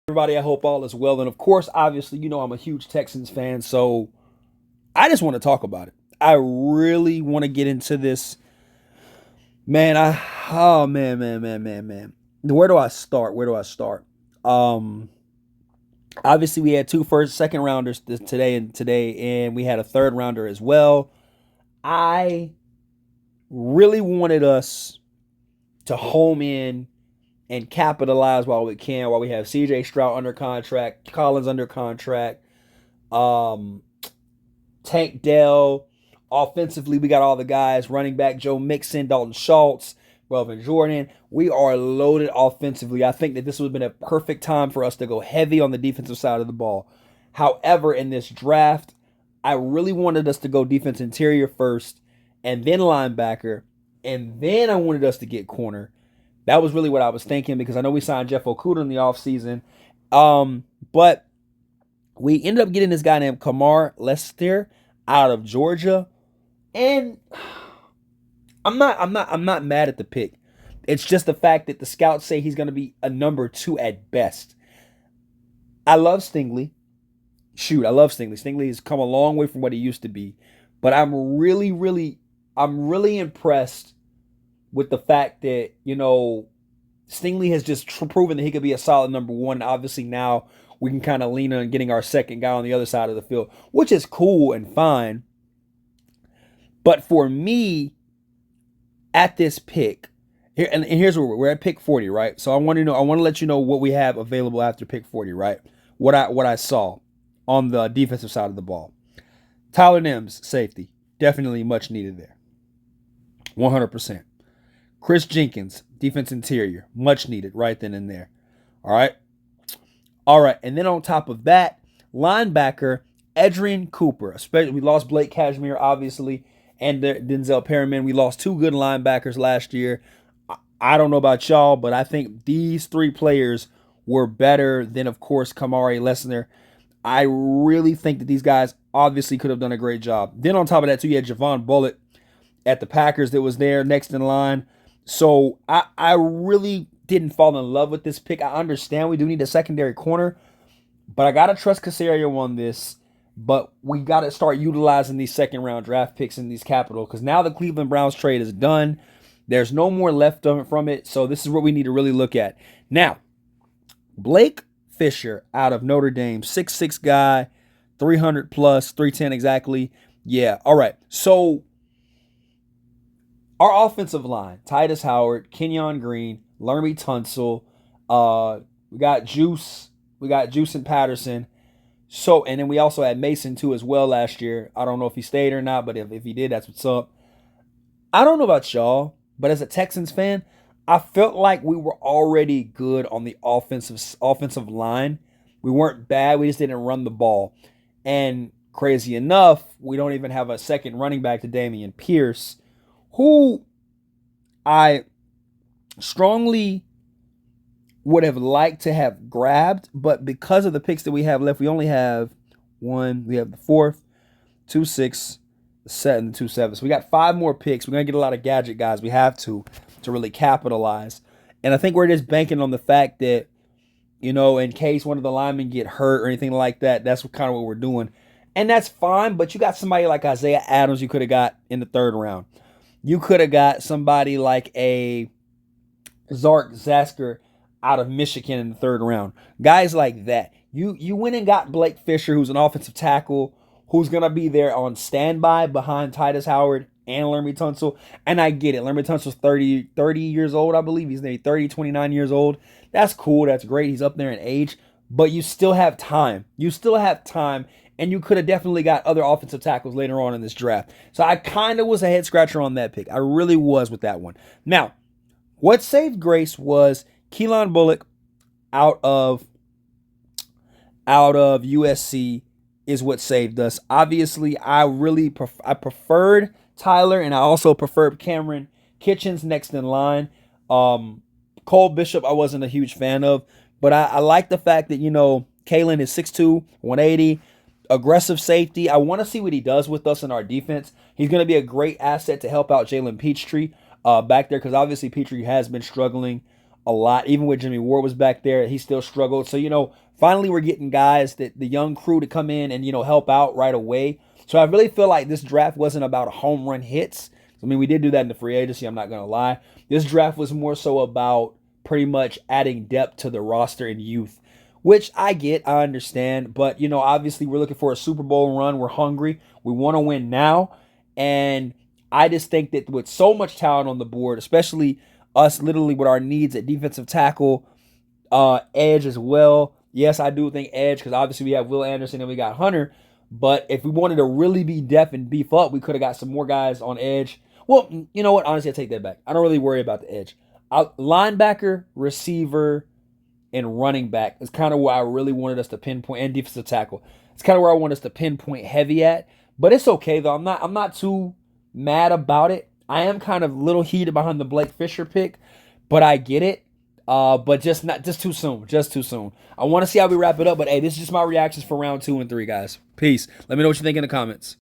Everybody, I hope all is well. And of course, obviously, I'm a huge Texans fan, so I just want to talk about it. I really want to get into this. Man, oh man. Where do I start? Where do I start? Um Obviously we had two first second rounders today, and we had a third rounder as well. I really wanted us to home in and capitalize while we can, while we have CJ Stroud under contract, Collins under contract, um, Tank Dell. Offensively, we got all the guys, running back Joe Mixon, Dalton Schultz, Melvin Jordan. We are loaded offensively. I think that this would have been a perfect time for us to go heavy on the defensive side of the ball. However, in this draft, I really wanted us to go defense interior first and then linebacker, and then I wanted us to get corner. That was really what I was thinking because I know we signed Jeff Okudah in the offseason. But we ended up getting this guy named Kamar Lester out of Georgia. And I'm not mad at the pick. It's just the fact that the scouts say he's going to be a number 2 at best. I love Stingley. Shoot, I love Stingley. Stingley has come a long way from what he used to be. But I'm really impressed with the fact that, Stingley has just proven that he could be a solid number 1. And obviously now we can kind of lean on getting our second guy on the other side of the field, which is cool and fine. But for me, at this pick, here and here's where we're at pick 40, right? So I want to let you know what we have available after pick 40, right? What I saw on the defensive side of the ball. Tyler Nims, safety, definitely much needed there. 100%. Chris Jenkins, defense interior, much needed right then and there. All right. And then on top of that, linebacker Edgerrin Cooper. Especially, we lost Blake Cashmere, obviously, and Denzel Perryman. We lost 2 good linebackers last year. I don't know about y'all, but I think these 3 players were better than, of course, Kamari Lesnar. I really think that these guys obviously could have done a great job. Then on top of that, too, you had Javon Bullitt at the Packers that was there next in line. So I really didn't fall in love with this pick. I understand we do need a secondary corner, but I got to trust Casario on this. But we got to start utilizing these second-round draft picks in these capital because now the Cleveland Browns trade is done. There's no more left from it, so this is what we need to really look at. Now, Blake Fisher out of Notre Dame, 6'6" guy, 300 plus, 310 exactly. Yeah, all right. So our offensive line, Titus Howard, Kenyon Green, Lermy Tunsil, we got Juice and Patterson. So, and then we also had Mason too as well last year. I don't know if he stayed or not, but if he did, that's what's up. I don't know about y'all, but as a Texans fan, I felt like we were already good on the offensive line. We weren't bad. We just didn't run the ball. And crazy enough, we don't even have a second running back to Dameon Pierce, who I strongly would have liked to have grabbed, but because of the picks that we have left, we only have one. We have the 4th, 2 6, the 7, 2 7. So we got 5 more picks. We're gonna get a lot of gadget guys. We have to really capitalize. And I think we're just banking on the fact that, in case one of the linemen get hurt or anything like that, that's kind of what we're doing. And that's fine, but you got somebody like Isaiah Adams you could have got in the 3rd round. You could have got somebody like a Zark Zasker out of Michigan in the 3rd round. Guys like that. You went and got Blake Fisher, who's an offensive tackle, who's going to be there on standby behind Titus Howard and Lermy Tunsil. And I get it. Lermy Tunsil's 30 years old, I believe. He's maybe 30, 29 years old. That's cool. That's great. He's up there in age. But you still have time. And you could have definitely got other offensive tackles later on in this draft. So I kind of was a head scratcher on that pick. I really was with that one. Now, what saved grace was Keelan Bullock out of USC is what saved us. Obviously, I preferred Tyler, and I also preferred Cameron Kitchens next in line. Cole Bishop, I wasn't a huge fan of, but I like the fact that, Kalen is 6'2", 180, aggressive safety. I want to see what he does with us in our defense. He's going to be a great asset to help out Jalen Peachtree back there because obviously Peachtree has been struggling a lot. Even with Jimmy Ward was back there, he still struggled. So, finally we're getting guys that the young crew to come in and, help out right away. So I really feel like this draft wasn't about home run hits. I mean, we did do that in the free agency, I'm not going to lie. This draft was more so about pretty much adding depth to the roster and youth, which I get, I understand. But, obviously we're looking for a Super Bowl run. We're hungry. We want to win now. And I just think that with so much talent on the board, especially us literally with our needs at defensive tackle, edge as well. Yes, I do think edge because obviously we have Will Anderson and we got Hunter. But if we wanted to really be depth and beef up, we could have got some more guys on edge. Well, you know what? Honestly, I take that back. I don't really worry about the edge. Linebacker, receiver, and running back is kind of where I really wanted us to pinpoint, and defensive tackle. It's kind of where I want us to pinpoint heavy at. But it's okay though. I'm not too mad about it. I am kind of a little heated behind the Blake Fisher pick, but I get it. But just too soon. Just too soon. I want to see how we wrap it up. But hey, this is just my reactions for round 2 and 3, guys. Peace. Let me know what you think in the comments.